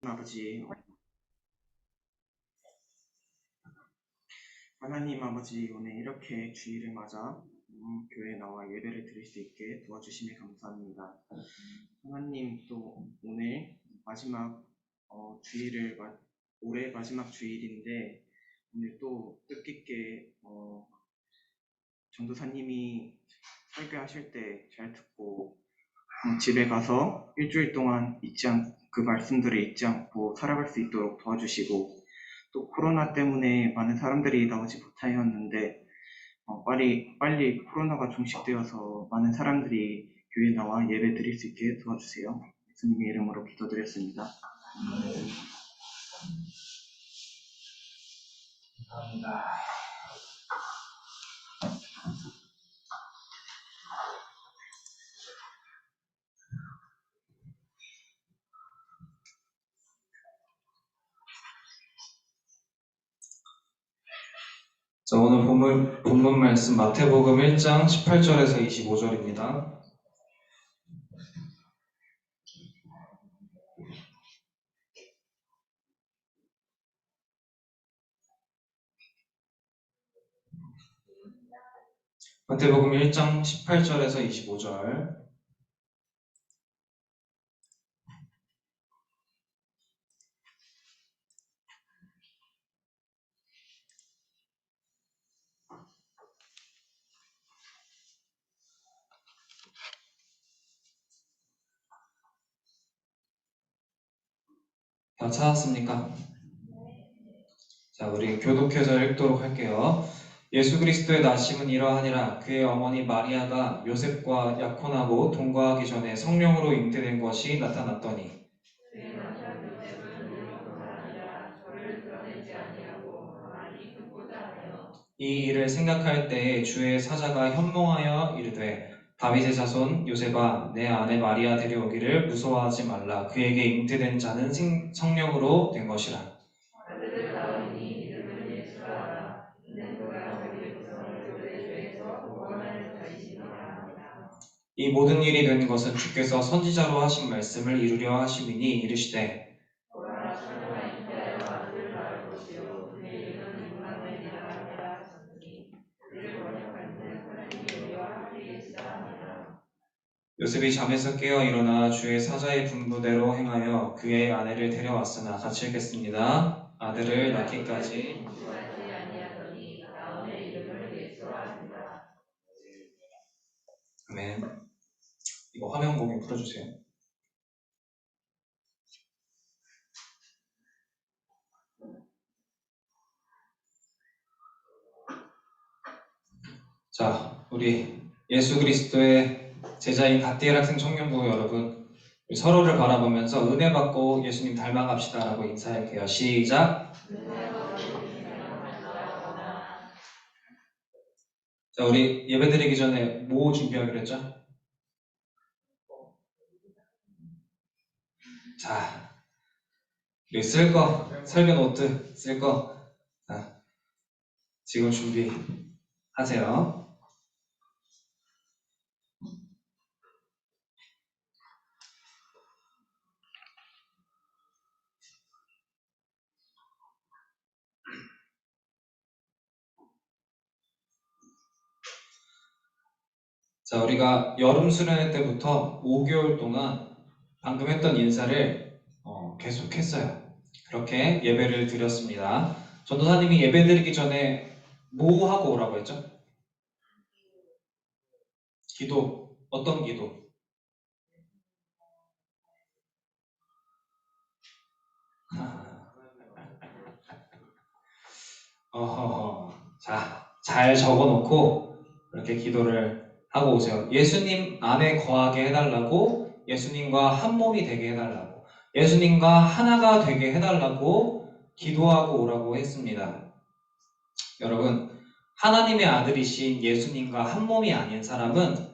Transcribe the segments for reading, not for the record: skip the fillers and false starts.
아버지, 하나님 아버지, 오늘 이렇게 주일을 맞아 교회에 나와 예배를 드릴 수 있게 도와주심에 감사합니다. 하나님, 또 오늘 마지막 주일을 올해 마지막 주일인데 오늘 또 뜻깊게 전도사님이 설교하실 때 잘 듣고 집에 가서 일주일 동안 그 말씀들을 잊지 않고 살아갈 수 있도록 도와주시고, 또 코로나 때문에 많은 사람들이 나오지 못하였는데 빨리 코로나가 종식되어서 많은 사람들이 교회에 나와 예배 드릴 수 있게 도와주세요. 예수님의 이름으로 기도드렸습니다. 감사합니다. 자, 오늘 본문 말씀 마태복음 1장 18절에서 25절입니다. 마태복음 1장 18절에서 25절. 다 찾았습니까? 자, 우리 교독해서 읽도록 할게요. 예수 그리스도의 나심은 이러하니라. 그의 어머니 마리아가 요셉과 약혼하고 동거하기 전에 성령으로 잉태된 것이 나타났더니 이 일을 생각할 때에 주의 사자가 현몽하여 이르되 다윗의 자손 요셉아 내 아내 마리아 데려오기를 무서워하지 말라. 그에게 잉태된 자는 성령으로 된 것이라. 이 모든 일이 된 것은 주께서 선지자로 하신 말씀을 이루려 하심이니 이르시되 요셉이 잠에서 깨어 일어나 주의 사자의 분부대로 행하여 그의 아내를 데려왔으나 같이 읽겠습니다. 아들을 낳기까지 아멘. 이거 화면 보기 풀어주세요. 자, 우리 예수 그리스도의 제자인 갓디엘 학생 청년부 여러분, 서로를 바라보면서 은혜 받고 예수님 닮아갑시다 라고 인사할게요. 시작! 자, 우리 예배 드리기 전에 뭐 준비하기로 했죠? 자, 우리 설교 노트 쓸 거, 자, 지금 준비하세요. 자, 우리가 여름 수련회 때부터 5개월 동안 방금 했던 인사를 계속했어요. 그렇게 예배를 드렸습니다. 전도사님이 예배 드리기 전에 뭐 하고 오라고 했죠? 기도. 어떤 기도? 자, 잘 적어놓고 이렇게 기도를 하고 오세요. 예수님 안에 거하게 해달라고, 예수님과 한 몸이 되게 해달라고, 예수님과 하나가 되게 해달라고 기도하고 오라고 했습니다. 여러분, 하나님의 아들이신 예수님과 한 몸이 아닌 사람은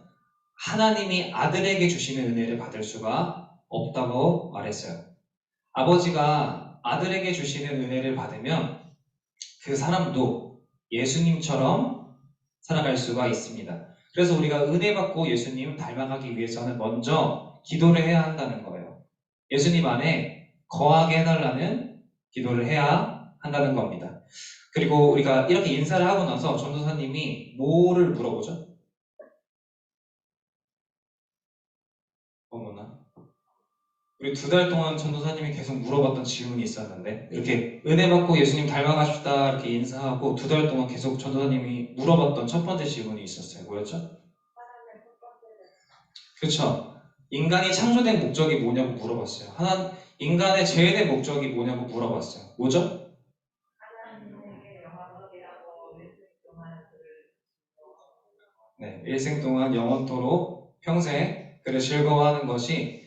하나님이 아들에게 주시는 은혜를 받을 수가 없다고 말했어요. 아버지가 아들에게 주시는 은혜를 받으면 그 사람도 예수님처럼 살아갈 수가 있습니다. 그래서 우리가 은혜 받고 예수님 닮아가기 위해서는 먼저 기도를 해야 한다는 거예요. 예수님 안에 거하게 해달라는 기도를 해야 한다는 겁니다. 그리고 우리가 이렇게 인사를 하고 나서 전도사님이 뭐를 물어보죠? 어머나. 우리 2달 동안 전도사님이 계속 물어봤던 질문이 있었는데, 이렇게 은혜 받고 예수님 닮아가십다 이렇게 인사하고 2달 동안 계속 전도사님이 물어봤던 첫 번째 질문이 있었어요. 뭐였죠? 그렇죠. 인간이 창조된 목적이 뭐냐고 물어봤어요. 인간의 죄의 목적이 뭐냐고 물어봤어요. 뭐죠? 네, 일생 동안 영원토록 평생 그를 즐거워하는 것이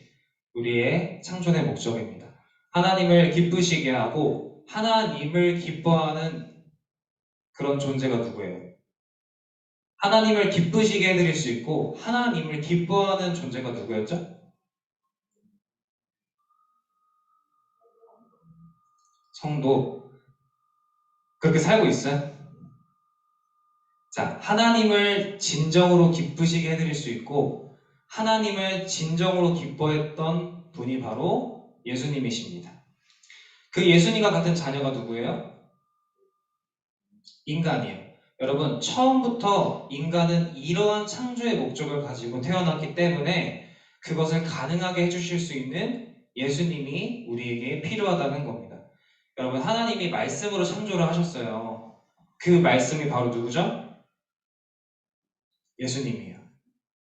우리의 창조의 목적입니다. 하나님을 기쁘시게 하고 하나님을 기뻐하는 그런 존재가 누구예요? 하나님을 기쁘시게 해드릴 수 있고 하나님을 기뻐하는 존재가 누구였죠? 성도. 그렇게 살고 있어요? 자, 하나님을 진정으로 기쁘시게 해드릴 수 있고 하나님을 진정으로 기뻐했던 분이 바로 예수님이십니다. 그 예수님과 같은 자녀가 누구예요? 인간이에요. 여러분, 처음부터 인간은 이러한 창조의 목적을 가지고 태어났기 때문에 그것을 가능하게 해주실 수 있는 예수님이 우리에게 필요하다는 겁니다. 여러분, 하나님이 말씀으로 창조를 하셨어요. 그 말씀이 바로 누구죠? 예수님이에요.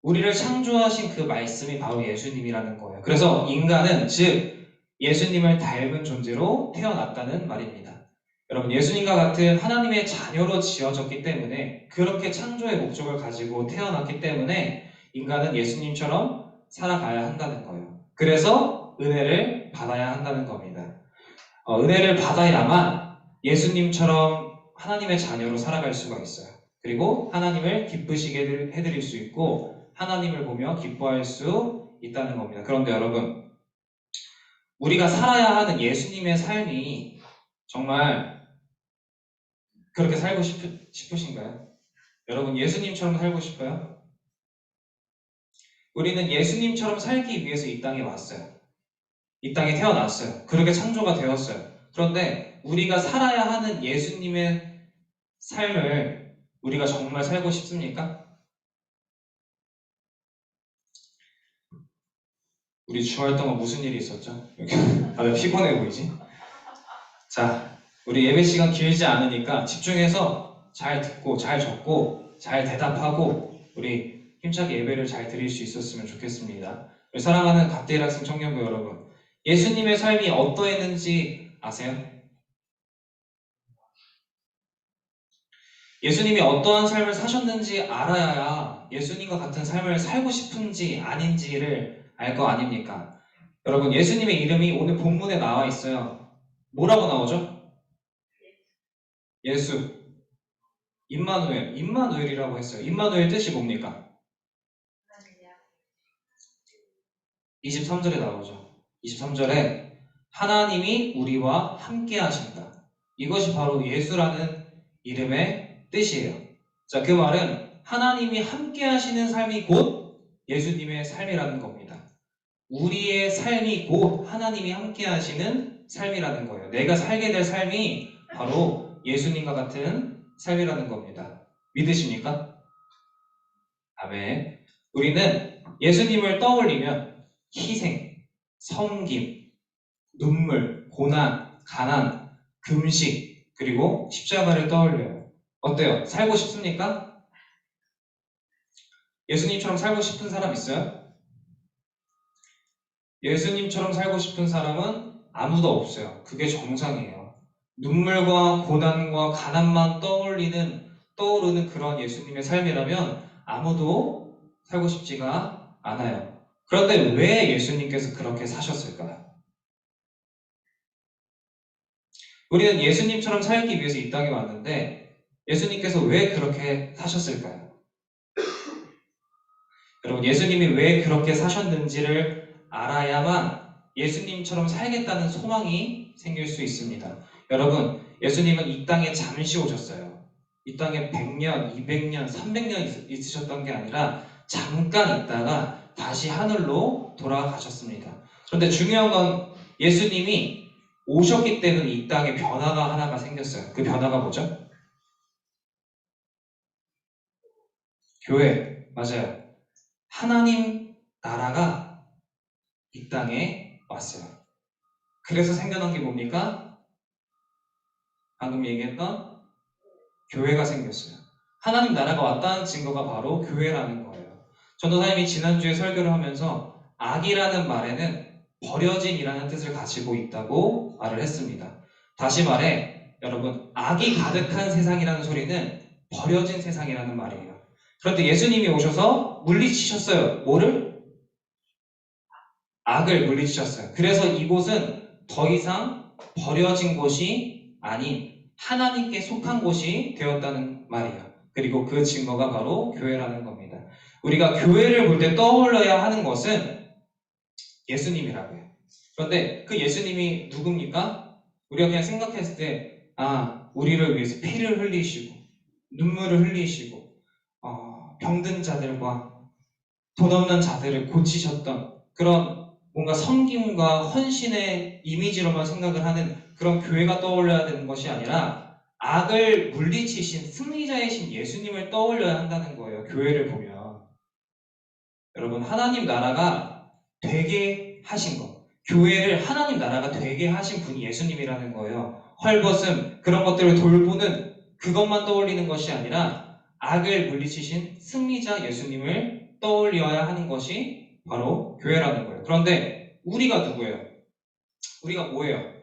우리를 창조하신 그 말씀이 바로 예수님이라는 거예요. 그래서 인간은 즉 예수님을 닮은 존재로 태어났다는 말입니다. 여러분, 예수님과 같은 하나님의 자녀로 지어졌기 때문에 그렇게 창조의 목적을 가지고 태어났기 때문에 인간은 예수님처럼 살아가야 한다는 거예요. 그래서 은혜를 받아야 한다는 겁니다. 은혜를 받아야만 예수님처럼 하나님의 자녀로 살아갈 수가 있어요. 그리고 하나님을 기쁘시게 해드릴 수 있고 하나님을 보며 기뻐할 수 있다는 겁니다. 그런데 여러분, 우리가 살아야 하는 예수님의 삶이 정말 그렇게 살고 싶으신가요? 여러분, 예수님처럼 살고 싶어요? 우리는 예수님처럼 살기 위해서 이 땅에 왔어요. 이 땅에 태어났어요. 그렇게 창조가 되었어요. 그런데 우리가 살아야 하는 예수님의 삶을 우리가 정말 살고 싶습니까? 우리 주말 동안 무슨 일이 있었죠? 다들 피곤해 보이지? 자, 우리 예배 시간 길지 않으니까 집중해서 잘 듣고 잘 적고 잘 대답하고 우리 힘차게 예배를 잘 드릴 수 있었으면 좋겠습니다. 우리 사랑하는 갓데일 학생 청년부 여러분, 예수님의 삶이 어떠했는지 아세요? 예수님이 어떠한 삶을 사셨는지 알아야 예수님과 같은 삶을 살고 싶은지 아닌지를 알 거 아닙니까? 여러분, 예수님의 이름이 오늘 본문에 나와 있어요. 뭐라고 나오죠? 예수. 임마누엘. 임마누엘이라고 했어요. 임마누엘 뜻이 뭡니까? 23절에 나오죠. 23절에 하나님이 우리와 함께 하신다. 이것이 바로 예수라는 이름의 뜻이에요. 자, 그 말은 하나님이 함께 하시는 삶이 곧 예수님의 삶이라는 겁니다. 우리의 삶이 곧 하나님이 함께 하시는 삶이라는 거예요. 내가 살게 될 삶이 바로 예수님과 같은 삶이라는 겁니다. 믿으십니까? 아멘. 우리는 예수님을 떠올리면 희생, 섬김, 눈물, 고난, 가난, 금식, 그리고 십자가를 떠올려요. 어때요? 살고 싶습니까? 예수님처럼 살고 싶은 사람 있어요? 예수님처럼 살고 싶은 사람은 아무도 없어요. 그게 정상이에요. 눈물과 고난과 가난만 떠오르는 그런 예수님의 삶이라면 아무도 살고 싶지가 않아요. 그런데 왜 예수님께서 그렇게 사셨을까요? 우리는 예수님처럼 살기 위해서 이 땅에 왔는데 예수님께서 왜 그렇게 사셨을까요? 여러분, 예수님이 왜 그렇게 사셨는지를 알아야만 예수님처럼 살겠다는 소망이 생길 수 있습니다. 여러분, 예수님은 이 땅에 잠시 오셨어요. 이 땅에 100년, 200년, 300년 있으셨던 게 아니라 잠깐 있다가 다시 하늘로 돌아가셨습니다. 그런데 중요한 건 예수님이 오셨기 때문에 이 땅에 변화가 하나가 생겼어요. 그 변화가 뭐죠? 교회. 맞아요. 하나님 나라가 이 땅에 왔어요. 그래서 생겨난 게 뭡니까? 방금 얘기했던 교회가 생겼어요. 하나님 나라가 왔다는 증거가 바로 교회라는 거예요. 전도사님이 지난주에 설교를 하면서 악이라는 말에는 버려진이라는 뜻을 가지고 있다고 말을 했습니다. 다시 말해, 여러분, 악이 가득한 세상이라는 소리는 버려진 세상이라는 말이에요. 그런데 예수님이 오셔서 물리치셨어요. 뭐를? 악을 물리치셨어요. 그래서 이곳은 더 이상 버려진 곳이 아닌 하나님께 속한 곳이 되었다는 말이에요. 그리고 그 증거가 바로 교회라는 겁니다. 우리가 교회를 볼 때 떠올려야 하는 것은 예수님이라고요. 그런데 그 예수님이 누굽니까? 우리가 그냥 생각했을 때, 우리를 위해서 피를 흘리시고, 눈물을 흘리시고, 병든 자들과 돈 없는 자들을 고치셨던 그런 뭔가 섬김과 헌신의 이미지로만 생각을 하는 그런 교회가 떠올려야 되는 것이 아니라 악을 물리치신 승리자이신 예수님을 떠올려야 한다는 거예요. 교회를 보면. 여러분, 하나님 나라가 되게 하신 것. 교회를 하나님 나라가 되게 하신 분이 예수님이라는 거예요. 헐벗음, 그런 것들을 돌보는 그것만 떠올리는 것이 아니라 악을 물리치신 승리자 예수님을 떠올려야 하는 것이 바로 교회라는 거예요. 그런데 우리가 누구예요? 우리가 뭐예요?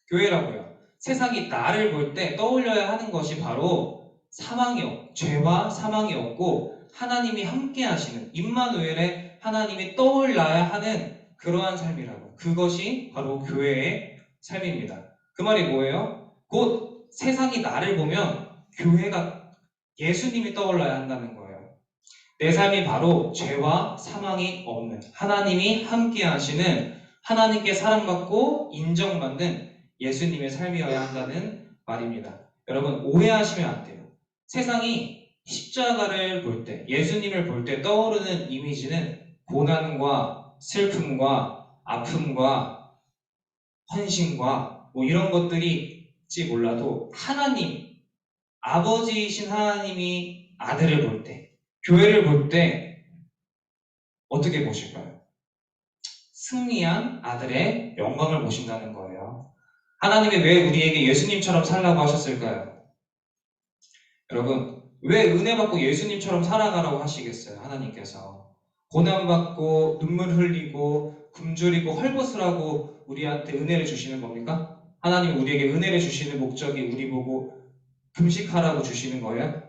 교회라고요. 세상이 나를 볼 때 떠올려야 하는 것이 바로 죄와 사망이 없고 하나님이 함께 하시는 임마누엘의 하나님이 떠올라야 하는 그러한 삶이라고. 그것이 바로 교회의 삶입니다. 그 말이 뭐예요? 곧 세상이 나를 보면 교회가 예수님이 떠올라야 한다는 거예요. 내 삶이 바로 죄와 사망이 없는 하나님이 함께 하시는 하나님께 사랑받고 인정받는 예수님의 삶이어야 한다는 말입니다. 여러분, 오해하시면 안 돼요. 세상이 십자가를 볼 때, 예수님을 볼 때 떠오르는 이미지는 고난과 슬픔과 아픔과 헌신과 이런 것들일지 몰라도 하나님, 아버지이신 하나님이 아들을 볼 때, 교회를 볼 때 어떻게 보실까요? 승리한 아들의 영광을 보신다는 거예요. 하나님이 왜 우리에게 예수님처럼 살라고 하셨을까요? 여러분, 왜 은혜 받고 예수님처럼 살아가라고 하시겠어요? 하나님께서. 고난받고 눈물 흘리고 굶주리고 헐벗으라고 우리한테 은혜를 주시는 겁니까? 하나님이 우리에게 은혜를 주시는 목적이 우리 보고 금식하라고 주시는 거예요?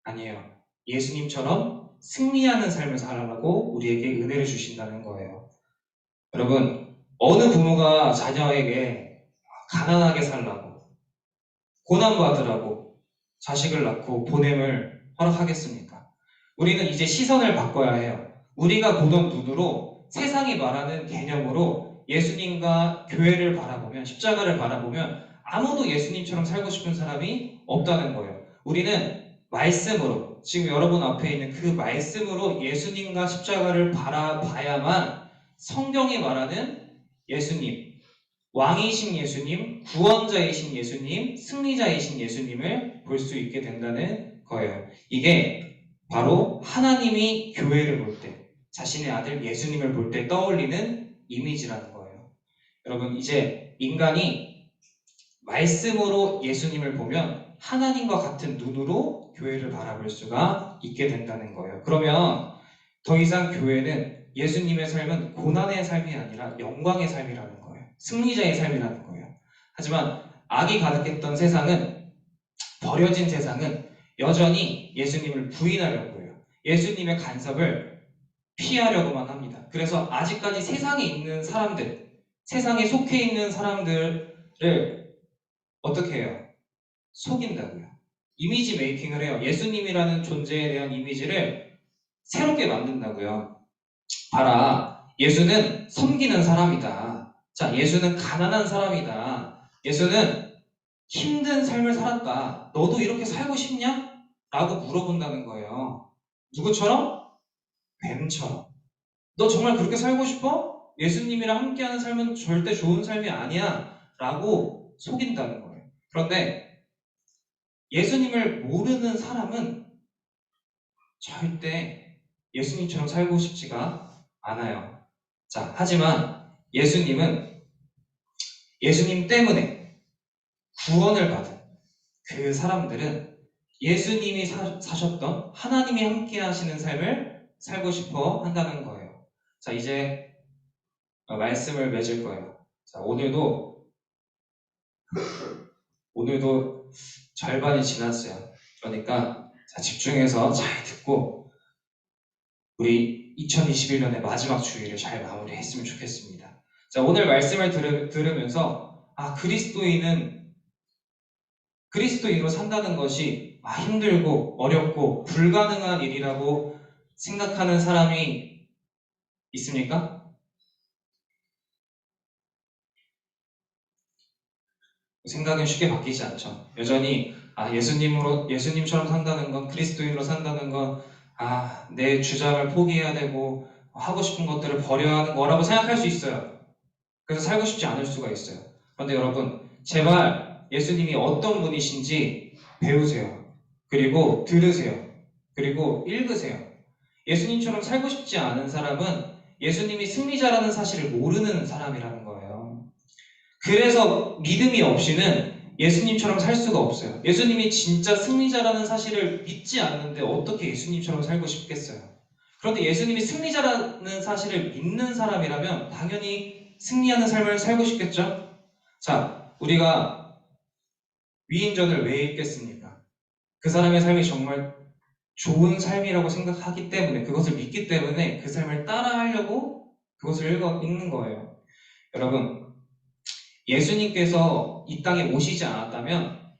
아니에요. 예수님처럼 승리하는 삶을 살아가고 우리에게 은혜를 주신다는 거예요. 여러분, 어느 부모가 자녀에게 가난하게 살라고, 고난받으라고 자식을 낳고 보냄을 허락하겠습니까? 우리는 이제 시선을 바꿔야 해요. 우리가 보던 눈으로 세상이 말하는 개념으로 예수님과 교회를 바라보면, 십자가를 바라보면 아무도 예수님처럼 살고 싶은 사람이 없다는 거예요. 우리는 말씀으로, 지금 여러분 앞에 있는 그 말씀으로 예수님과 십자가를 바라봐야만 성경이 말하는 예수님, 왕이신 예수님, 구원자이신 예수님, 승리자이신 예수님을 볼 수 있게 된다는 거예요. 이게 바로 하나님이 교회를 볼 때, 자신의 아들 예수님을 볼 때 떠올리는 이미지라는 거예요. 여러분, 이제 인간이 말씀으로 예수님을 보면 하나님과 같은 눈으로 교회를 바라볼 수가 있게 된다는 거예요. 그러면 더 이상 교회는 예수님의 삶은 고난의 삶이 아니라 영광의 삶이라는 거예요. 승리자의 삶이라는 거예요. 하지만 악이 가득했던 세상은, 버려진 세상은 여전히 예수님을 부인하려고 해요. 예수님의 간섭을 피하려고만 합니다. 그래서 아직까지 세상에 있는 사람들, 세상에 속해 있는 사람들을 어떻게 해요? 속인다고요. 이미지 메이킹을 해요. 예수님이라는 존재에 대한 이미지를 새롭게 만든다고요. 봐라, 예수는 섬기는 사람이다. 자, 예수는 가난한 사람이다. 예수는 힘든 삶을 살았다. 너도 이렇게 살고 싶냐? 라고 물어본다는 거예요. 누구처럼? 뱀처럼. 너 정말 그렇게 살고 싶어? 예수님이랑 함께하는 삶은 절대 좋은 삶이 아니야 라고 속인다는 거예요. 그런데 예수님을 모르는 사람은 절대 예수님처럼 살고 싶지가 않아요. 자, 하지만 예수님 때문에 구원을 받은 그 사람들은 예수님이 사셨던 하나님이 함께 하시는 삶을 살고 싶어 한다는 거예요. 자, 이제 말씀을 맺을 거예요. 자, 오늘도 절반이 지났어요. 그러니까 자, 집중해서 잘 듣고 우리 2021년의 마지막 주일을 잘 마무리했으면 좋겠습니다. 자, 오늘 말씀을 들으면서 그리스도인으로 산다는 것이 힘들고 어렵고 불가능한 일이라고 생각하는 사람이 있습니까? 생각은 쉽게 바뀌지 않죠. 여전히 예수님처럼 산다는 건, 그리스도인으로 산다는 건, 내 주장을 포기해야 되고 하고 싶은 것들을 버려야 하는 거라고 생각할 수 있어요. 그래서 살고 싶지 않을 수가 있어요. 그런데 여러분, 제발 예수님이 어떤 분이신지 배우세요. 그리고 들으세요. 그리고 읽으세요. 예수님처럼 살고 싶지 않은 사람은 예수님이 승리자라는 사실을 모르는 사람이라는 거예요. 그래서 믿음이 없이는 예수님처럼 살 수가 없어요. 예수님이 진짜 승리자라는 사실을 믿지 않는데 어떻게 예수님처럼 살고 싶겠어요? 그런데 예수님이 승리자라는 사실을 믿는 사람이라면 당연히 승리하는 삶을 살고 싶겠죠? 자, 우리가 위인전을 왜 읽겠습니까? 그 사람의 삶이 정말 좋은 삶이라고 생각하기 때문에, 그것을 믿기 때문에 그 삶을 따라하려고 그것을 읽는 거예요. 여러분, 예수님께서 이 땅에 오시지 않았다면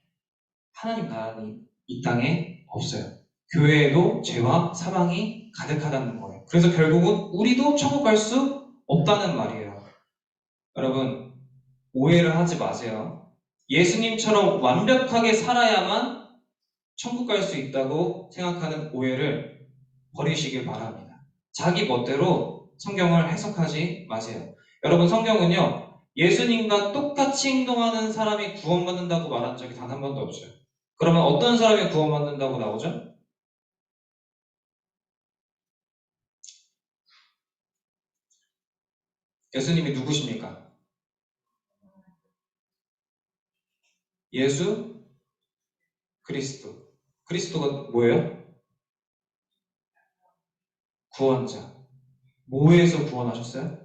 하나님 나라는 이 땅에 없어요. 교회에도 죄와 사망이 가득하다는 거예요. 그래서 결국은 우리도 천국 갈 수 없다는 말이에요. 여러분, 오해를 하지 마세요. 예수님처럼 완벽하게 살아야만 천국 갈 수 있다고 생각하는 오해를 버리시길 바랍니다. 자기 멋대로 성경을 해석하지 마세요. 여러분, 성경은요, 예수님과 똑같이 행동하는 사람이 구원받는다고 말한 적이 단 한 번도 없어요. 그러면 어떤 사람이 구원받는다고 나오죠? 예수님이 누구십니까? 예수 그리스도. 그리스도가 뭐예요? 구원자. 뭐에서 구원하셨어요?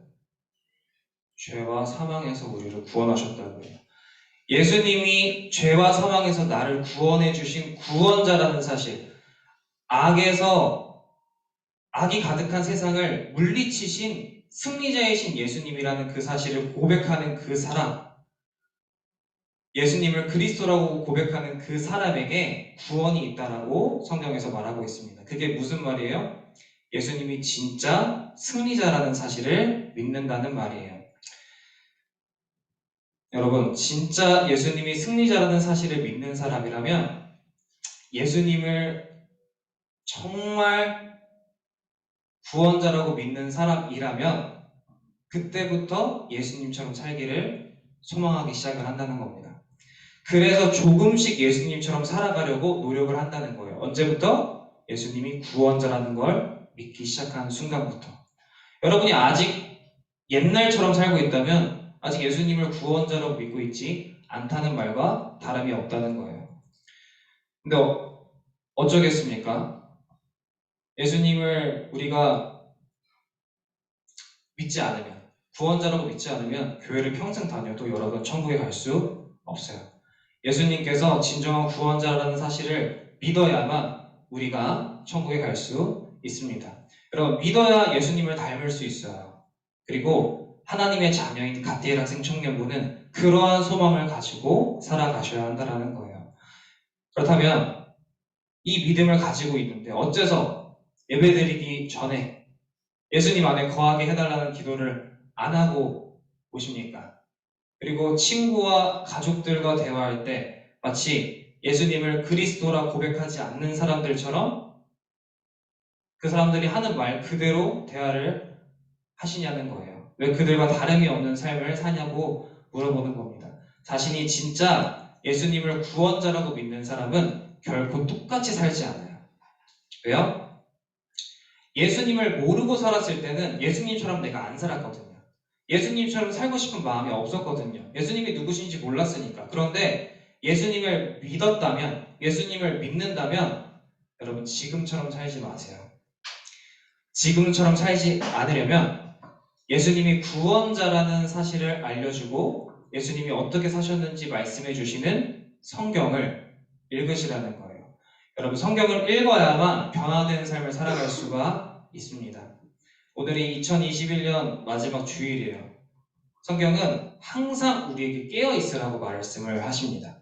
죄와 사망에서 우리를 구원하셨다고요. 예수님이 죄와 사망에서 나를 구원해 주신 구원자라는 사실, 악이 가득한 세상을 물리치신 승리자이신 예수님이라는 그 사실을 고백하는 그 사람, 예수님을 그리스도라고 고백하는 그 사람에게 구원이 있다라고 성경에서 말하고 있습니다. 그게 무슨 말이에요? 예수님이 진짜 승리자라는 사실을 믿는다는 말이에요. 여러분, 진짜 예수님이 승리자라는 사실을 믿는 사람이라면 예수님을 정말 구원자라고 믿는 사람이라면 그때부터 예수님처럼 살기를 소망하기 시작을 한다는 겁니다. 그래서 조금씩 예수님처럼 살아가려고 노력을 한다는 거예요. 언제부터? 예수님이 구원자라는 걸 믿기 시작한 순간부터. 여러분이 아직 옛날처럼 살고 있다면 아직 예수님을 구원자로 믿고 있지 않다는 말과 다름이 없다는 거예요. 근데 어쩌겠습니까? 예수님을 우리가 믿지 않으면, 구원자라고 믿지 않으면 교회를 평생 다녀도 여러분 천국에 갈 수 없어요. 예수님께서 진정한 구원자라는 사실을 믿어야만 우리가 천국에 갈 수 있습니다. 여러분, 믿어야 예수님을 닮을 수 있어요. 그리고 하나님의 자녀인 갓디엘 학생 청년부는 그러한 소망을 가지고 살아가셔야 한다는 거예요. 그렇다면 이 믿음을 가지고 있는데 어째서 예배드리기 전에 예수님 안에 거하게 해달라는 기도를 안 하고 오십니까? 그리고 친구와 가족들과 대화할 때 마치 예수님을 그리스도라 고백하지 않는 사람들처럼 그 사람들이 하는 말 그대로 대화를 하시냐는 거예요. 왜 그들과 다름이 없는 삶을 사냐고 물어보는 겁니다. 자신이 진짜 예수님을 구원자라고 믿는 사람은 결코 똑같이 살지 않아요. 왜요? 예수님을 모르고 살았을 때는 예수님처럼 내가 안 살았거든요. 예수님처럼 살고 싶은 마음이 없었거든요. 예수님이 누구신지 몰랐으니까. 그런데 예수님을 믿었다면, 예수님을 믿는다면 여러분 지금처럼 살지 마세요. 지금처럼 살지 않으려면 예수님이 구원자라는 사실을 알려주고 예수님이 어떻게 사셨는지 말씀해 주시는 성경을 읽으시라는 거예요. 여러분 성경을 읽어야만 변화된 삶을 살아갈 수가 있습니다. 오늘이 2021년 마지막 주일이에요. 성경은 항상 우리에게 깨어 있으라고 말씀을 하십니다.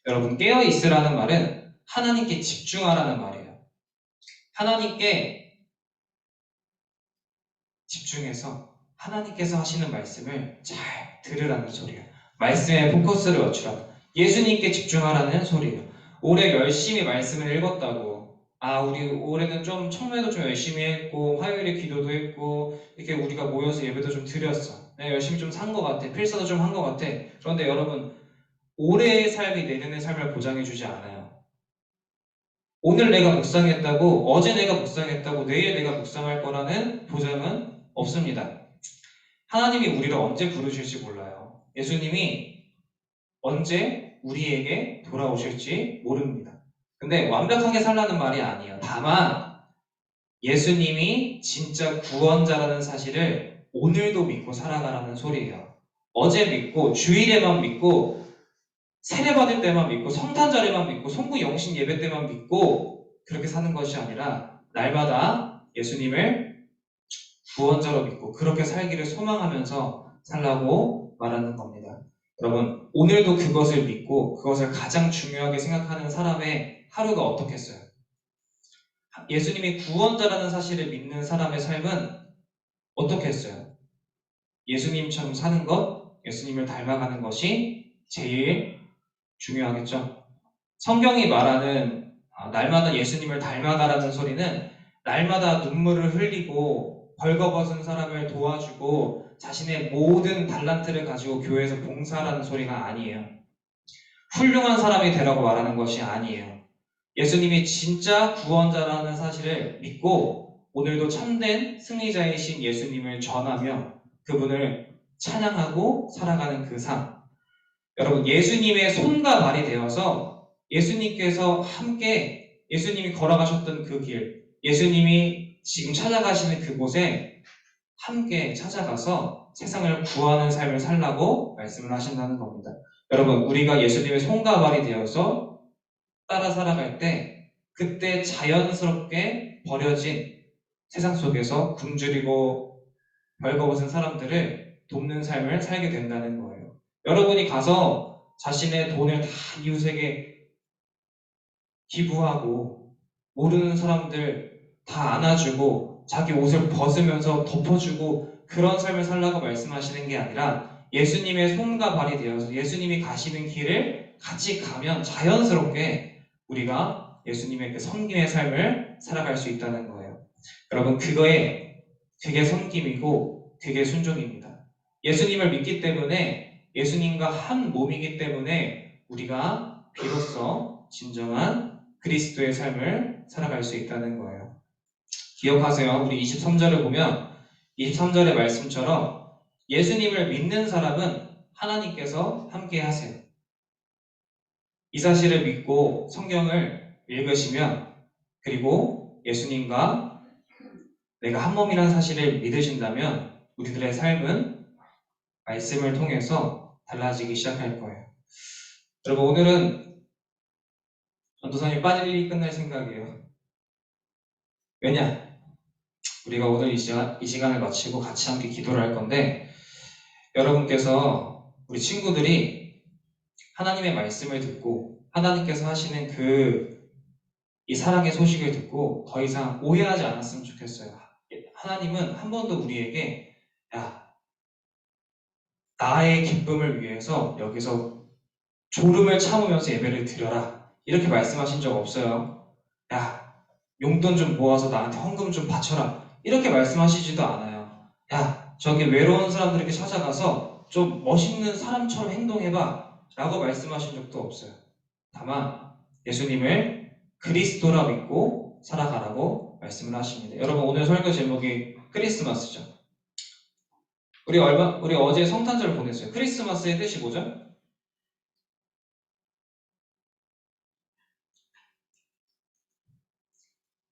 여러분 깨어 있으라는 말은 하나님께 집중하라는 말이에요. 하나님께 집중해서 하나님께서 하시는 말씀을 잘 들으라는 소리예요. 말씀에 포커스를 맞추라. 예수님께 집중하라는 소리예요. 올해 열심히 말씀을 읽었다고 우리 올해는 좀 청매도 좀 열심히 했고 화요일에 기도도 했고 이렇게 우리가 모여서 예배도 좀 드렸어. 내가 열심히 좀 산 것 같아. 필사도 좀 한 것 같아. 그런데 여러분 올해의 삶이 내년의 삶을 보장해주지 않아요. 오늘 내가 묵상했다고, 어제 내가 묵상했다고, 내일 내가 묵상할 거라는 보장은 없습니다. 하나님이 우리를 언제 부르실지 몰라요. 예수님이 언제 우리에게 돌아오실지 모릅니다. 근데 완벽하게 살라는 말이 아니에요. 다만 예수님이 진짜 구원자라는 사실을 오늘도 믿고 살아가라는 소리예요. 어제 믿고 주일에만 믿고 세례 받을 때만 믿고 성탄절에만 믿고 송구 영신 예배 때만 믿고 그렇게 사는 것이 아니라 날마다 예수님을 구원자로 믿고 그렇게 살기를 소망하면서 살라고 말하는 겁니다. 여러분 오늘도 그것을 믿고 그것을 가장 중요하게 생각하는 사람의 하루가 어떻겠어요? 예수님이 구원자라는 사실을 믿는 사람의 삶은 어떻겠어요? 예수님처럼 사는 것, 예수님을 닮아가는 것이 제일 중요하겠죠. 성경이 말하는 날마다 예수님을 닮아가라는 소리는 날마다 눈물을 흘리고 벌거벗은 사람을 도와주고 자신의 모든 달란트를 가지고 교회에서 봉사하라는 소리가 아니에요. 훌륭한 사람이 되라고 말하는 것이 아니에요. 예수님이 진짜 구원자라는 사실을 믿고 오늘도 참된 승리자이신 예수님을 전하며 그분을 찬양하고 살아가는 그 삶. 여러분 예수님의 손과 발이 되어서 예수님께서 함께 예수님이 걸어가셨던 그 길, 예수님이 지금 찾아가시는 그곳에 함께 찾아가서 세상을 구하는 삶을 살라고 말씀을 하신다는 겁니다. 여러분 우리가 예수님의 손과 발이 되어서 따라 살아갈 때 그때 자연스럽게 버려진 세상 속에서 굶주리고 벌거벗은 사람들을 돕는 삶을 살게 된다는 거예요. 여러분이 가서 자신의 돈을 다 이웃에게 기부하고 모르는 사람들 다 안아주고 자기 옷을 벗으면서 덮어주고 그런 삶을 살라고 말씀하시는 게 아니라 예수님의 손과 발이 되어서 예수님이 가시는 길을 같이 가면 자연스럽게 우리가 예수님의 그 섬김의 삶을 살아갈 수 있다는 거예요. 여러분 그게 섬김이고 그게 순종입니다. 예수님을 믿기 때문에 예수님과 한 몸이기 때문에 우리가 비로소 진정한 그리스도의 삶을 살아갈 수 있다는 거예요. 기억하세요. 우리 23절을 보면 23절의 말씀처럼 예수님을 믿는 사람은 하나님께서 함께 하세요. 이 사실을 믿고 성경을 읽으시면 그리고 예수님과 내가 한 몸이라는 사실을 믿으신다면 우리들의 삶은 말씀을 통해서 달라지기 시작할 거예요. 여러분 오늘은 전도사님이 빠질 일이 끝날 생각이에요. 왜냐? 우리가 오늘 이 시간을 마치고 같이 함께 기도를 할 건데 여러분께서 우리 친구들이 하나님의 말씀을 듣고 하나님께서 하시는 이 사랑의 소식을 듣고 더 이상 오해하지 않았으면 좋겠어요. 하나님은 한 번도 우리에게 나의 기쁨을 위해서 여기서 졸음을 참으면서 예배를 드려라 이렇게 말씀하신 적 없어요. 용돈 좀 모아서 나한테 헌금 좀 바쳐라 이렇게 말씀하시지도 않아요. 저기 외로운 사람들에게 찾아가서 좀 멋있는 사람처럼 행동해봐 라고 말씀하신 적도 없어요. 다만 예수님을 그리스도라 믿고 살아가라고 말씀을 하십니다. 여러분, 오늘 설교 제목이 크리스마스죠. 우리 어제 성탄절 보냈어요. 크리스마스의 뜻이 뭐죠?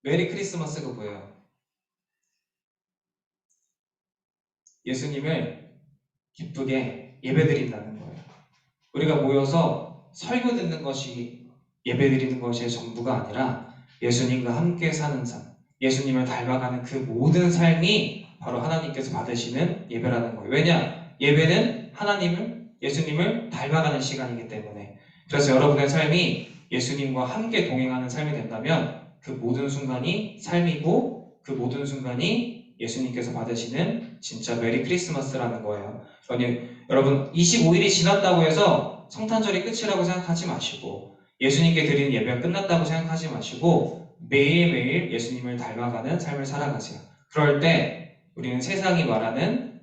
메리 크리스마스가 뭐예요? 예수님을 기쁘게 예배드린다는 거예요. 우리가 모여서 설교 듣는 것이 예배드리는 것의 전부가 아니라 예수님과 함께 사는 삶, 예수님을 닮아가는 그 모든 삶이 바로 하나님께서 받으시는 예배라는 거예요. 왜냐? 예배는 예수님을 닮아가는 시간이기 때문에. 그래서 여러분의 삶이 예수님과 함께 동행하는 삶이 된다면 그 모든 순간이 삶이고 그 모든 순간이 예수님께서 받으시는 진짜 메리 크리스마스라는 거예요. 여러분, 25일이 지났다고 해서 성탄절이 끝이라고 생각하지 마시고 예수님께 드리는 예배가 끝났다고 생각하지 마시고 매일매일 예수님을 닮아가는 삶을 살아가세요. 그럴 때 우리는 세상이 말하는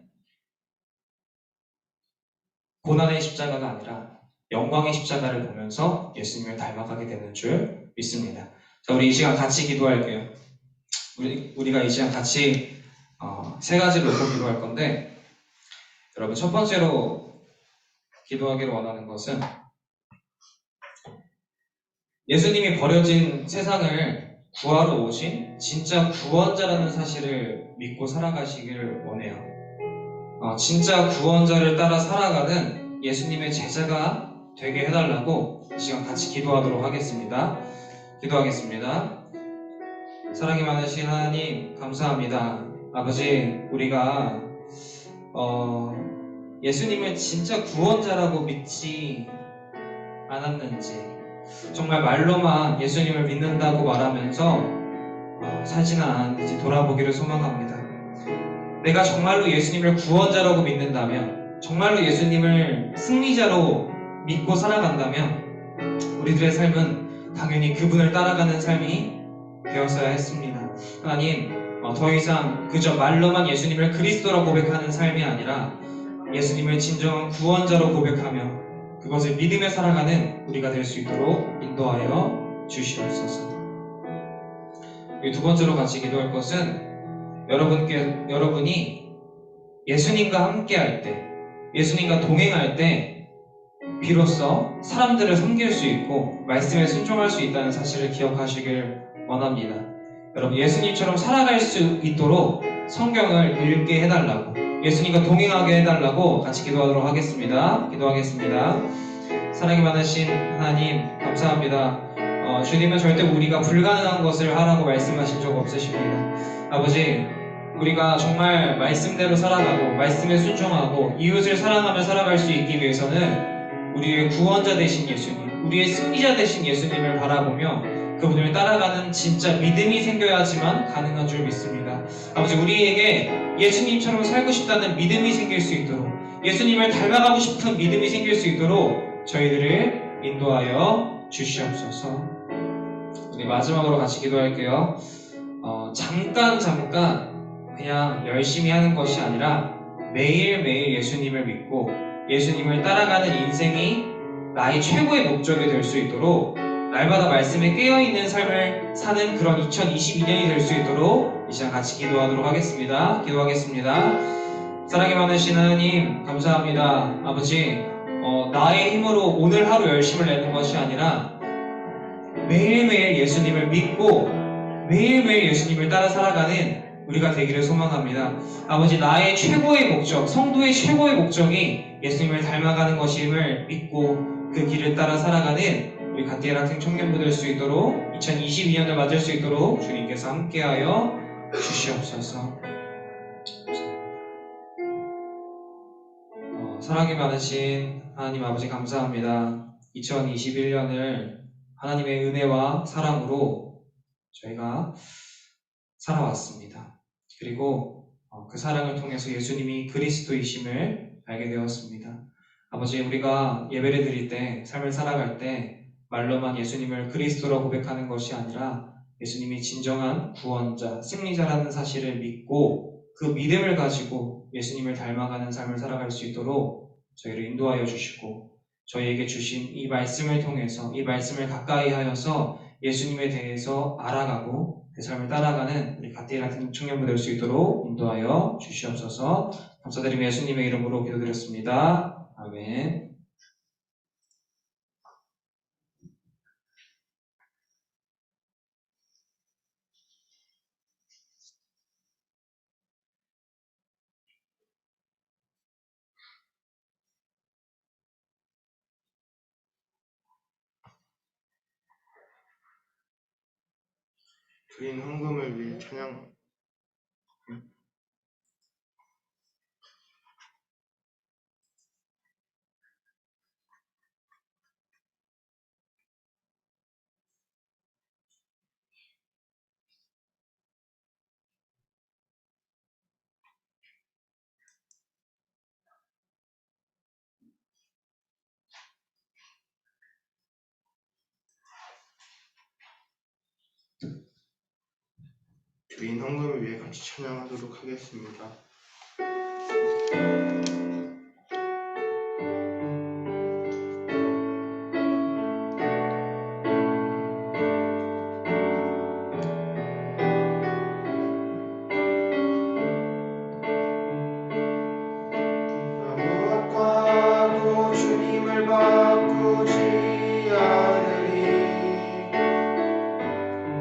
고난의 십자가가 아니라 영광의 십자가를 보면서 예수님을 닮아가게 되는 줄 믿습니다. 자, 우리 이 시간 같이 기도할게요. 우리가 이 시간 같이 세 가지를 놓고 기도할 건데, 여러분, 첫 번째로 기도하기를 원하는 것은 예수님이 버려진 세상을 구하러 오신 진짜 구원자라는 사실을 믿고 살아가시길 원해요. 진짜 구원자를 따라 살아가는 예수님의 제자가 되게 해달라고 이 시간 같이 기도하도록 하겠습니다. 기도하겠습니다. 사랑이 많으신 하나님, 감사합니다. 아버지, 우리가 예수님을 진짜 구원자라고 믿지 않았는지, 정말 말로만 예수님을 믿는다고 말하면서 살지는 않았는지 돌아보기를 소망합니다. 내가 정말로 예수님을 구원자라고 믿는다면, 정말로 예수님을 승리자로 믿고 살아간다면 우리들의 삶은 당연히 그분을 따라가는 삶이 되었어야 했습니다. 하나님, 더 이상 그저 말로만 예수님을 그리스도라고 고백하는 삶이 아니라 예수님을 진정한 구원자로 고백하며 그것을 믿으며 살아가는 우리가 될 수 있도록 인도하여 주시옵소서. 두 번째로 같이 기도할 것은 여러분이 예수님과 함께 할 때, 예수님과 동행할 때 비로소 사람들을 섬길 수 있고 말씀에 순종할 수 있다는 사실을 기억하시길 원합니다. 여러분, 예수님처럼 살아갈 수 있도록 성경을 읽게 해달라고, 예수님과 동행하게 해달라고 같이 기도하도록 하겠습니다. 기도하겠습니다. 사랑이 많으신 하나님, 감사합니다. 주님은 절대 우리가 불가능한 것을 하라고 말씀하신 적 없으십니다. 아버지, 우리가 정말 말씀대로 살아가고 말씀에 순종하고 이웃을 사랑하며 살아갈 수 있기 위해서는 우리의 구원자 되신 예수님, 우리의 승리자 되신 예수님을 바라보며 그분을 따라가는 진짜 믿음이 생겨야지만 가능한 줄 믿습니다. 아버지, 우리에게 예수님처럼 살고 싶다는 믿음이 생길 수 있도록, 예수님을 닮아가고 싶은 믿음이 생길 수 있도록 저희들을 인도하여 주시옵소서. 우리 마지막으로 같이 기도할게요. 잠깐 그냥 열심히 하는 것이 아니라 매일매일 예수님을 믿고 예수님을 따라가는 인생이 나의 최고의 목적이 될 수 있도록 날마다 말씀에 깨어있는 삶을 사는 그런 2022년이 될 수 있도록 이 시간 같이 기도하도록 하겠습니다. 기도하겠습니다. 사랑이 많으신 하나님, 감사합니다. 아버지, 나의 힘으로 오늘 하루 열심을 내는 것이 아니라 매일매일 예수님을 믿고 매일매일 예수님을 따라 살아가는 우리가 되기를 소망합니다. 아버지, 나의 최고의 목적, 성도의 최고의 목적이 예수님을 닮아가는 것임을 믿고 그 길을 따라 살아가는 우리 갓디엘 학생 청년부 될 수 있도록 2022년을 맞을 수 있도록 주님께서 함께하여 주시옵소서. 사랑이 많으신 하나님 아버지, 감사합니다. 2021년을 하나님의 은혜와 사랑으로 저희가 살아왔습니다. 그리고 그 사랑을 통해서 예수님이 그리스도이심을 알게 되었습니다. 아버지, 우리가 예배를 드릴 때, 삶을 살아갈 때 말로만 예수님을 그리스도라고 고백하는 것이 아니라 예수님이 진정한 구원자, 승리자라는 사실을 믿고 그 믿음을 가지고 예수님을 닮아가는 삶을 살아갈 수 있도록 저희를 인도하여 주시고 저희에게 주신 이 말씀을 통해서 이 말씀을 가까이 하여서 예수님에 대해서 알아가고 그 삶을 따라가는 우리 갓데일 같은 청년부 될 수 있도록 인도하여 주시옵소서. 감사드리며 예수님의 이름으로 기도드렸습니다. 아멘. 드린 헌금을 위해 찬양. 드린 헌금을 위해 같이 찬양하도록 하겠습니다. 무엇과도 주님을 바꾸지 않으리.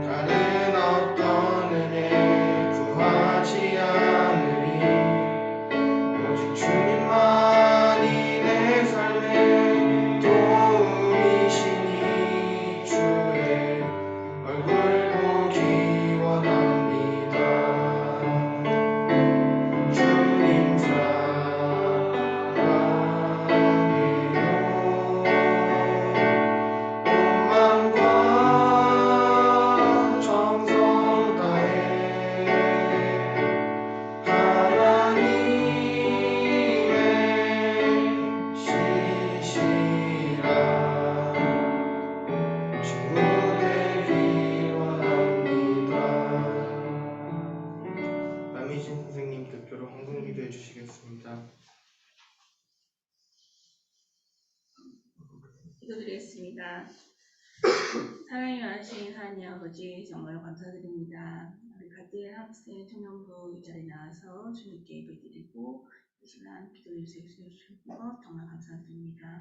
다른 어떤 은혜 구하지 않으리. 오직 주님만이 내 삶의 도움이시니 주의 얼굴 보기 원합니다. 주님 사랑해요. 온 마음과 정성 다해 하나님의 시시라 친구 되기 원합니다. 남희진 선생님 대표로 헌금 기도해 주시겠습니다. 기도드리겠습니다. 사랑이 많으신 하나님 아버지 정말 감사드립니다. 우리 갓데일 학생 청년부 이 자리에 나와서 주님께 예배드리고 이 시간 기도해 주신 것 정말 감사드립니다.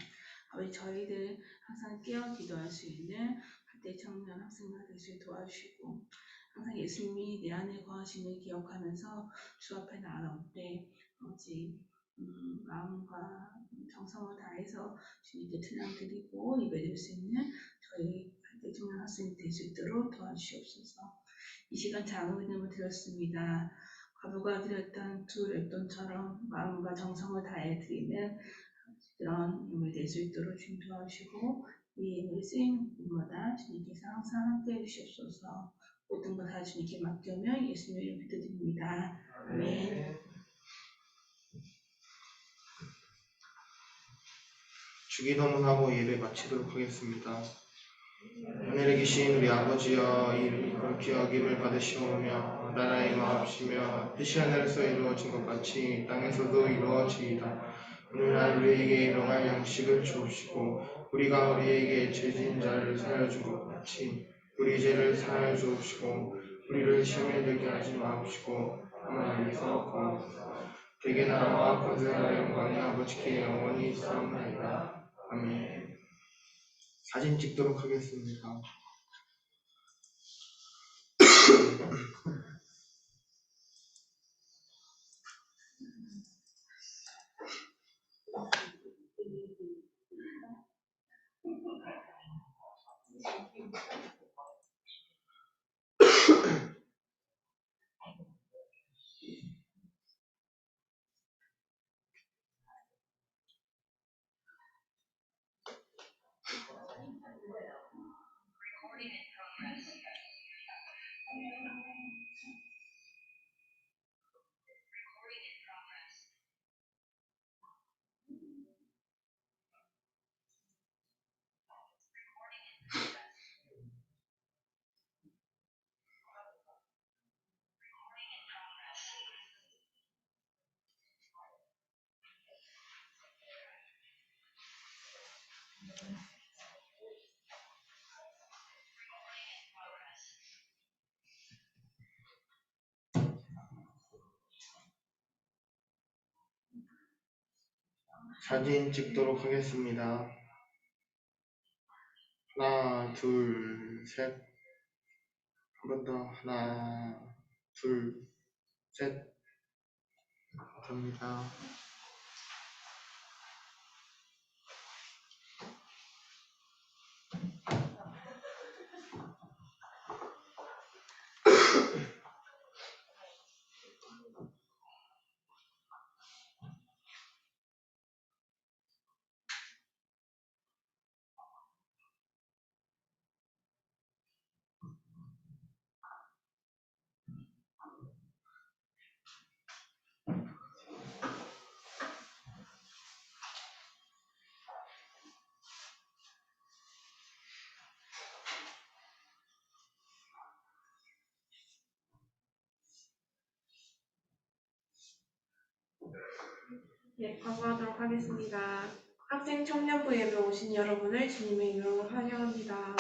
아버지 저희들 항상 깨어 기도할 수 있는 갓데일 청년 학생들 될 수 있도록 도와주시고 항상 예수님이 내 안에 거하심을 기억하면서 주 앞에 나아올 때 아버지 마음과 정성을 다해서 주님께 찬양 드리고 예배드릴 수 있는 저희 대중한 학생이 될 수 있도록 도와주시옵소서. 이 시간 작은 이름을 드렸습니다. 과부가 드렸던 두 랩돈처럼 마음과 정성을 다해 드리는 그런 예물 될 수 있도록 주님 도와주시고 이 예물이 쓰이는 곳마다 주님께서 항상 함께 해주시옵소서. 모든 것 다 주님께 맡겨면 예수님의 이름 기도드립니다. 아멘. 주기도문하고 예배 마치도록 하겠습니다. 하늘에 계신 우리 아버지여 이름이 기억임을 받으시오며 나라의 임하옵시며 뜻이 하늘에서 이루어진 것 같이 이 땅에서도 이루어지이다. 오늘날 우리에게 일용할 양식을 주옵시고 우리가 우리에게 죄진 자를 사하여 준 것 같이 우리 죄를 사하여 주옵시고 우리를 시험에 들게 하지 마옵시고 하나님께서 거하옵소서. 대개 나라와 권세와 영광이 아버지께 영원히 있사옵나이다. 아멘. 사진 찍도록 하겠습니다. 사진 찍도록 하겠습니다. 하나, 둘, 셋. 한 번 더. 하나, 둘, 셋. 감사합니다. 네, 광고하도록 하겠습니다. 학생 청년부 예배 오신 여러분을 주님의 이름으로 환영합니다.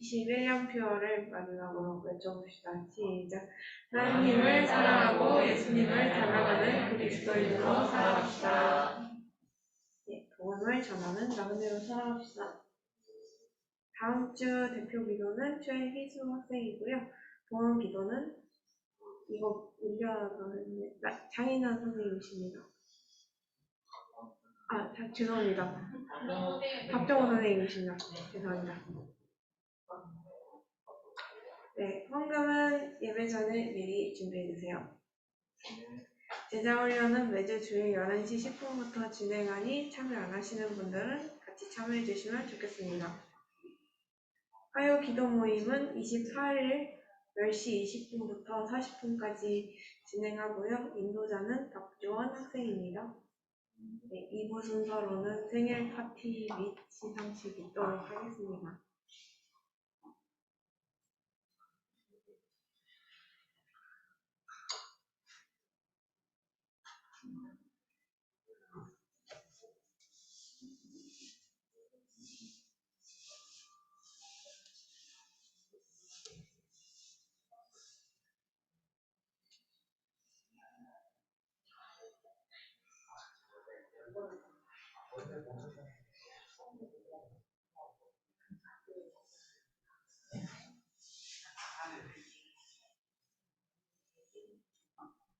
21년표를 마지막으로 외쳐봅시다. 시작. 하나님을 사랑하고 예수님을 닮아가는 그리스도인으로 살아갑시다. 네, 복음을 전하는 나그네로 살아갑시다. 다음 주 대표 기도는 최희수 학생이고요. 복음 기도는 이거 올려서 했는데 장인환 선생님이십니다. 죄송합니다. 박정호 선생님이십니다. 죄송합니다. 네, 헌금은 예배 전에 미리 준비해주세요. 제자훈련은 매주 주일 11시 10분부터 진행하니 참여 안 하시는 분들은 같이 참여해주시면 좋겠습니다. 화요 기도 모임은 24일 10시 20분부터 40분까지 진행하고요. 인도자는 박주원 학생입니다. 네, 2부 순서로는 생일 파티 및 시상식 있도록 하겠습니다.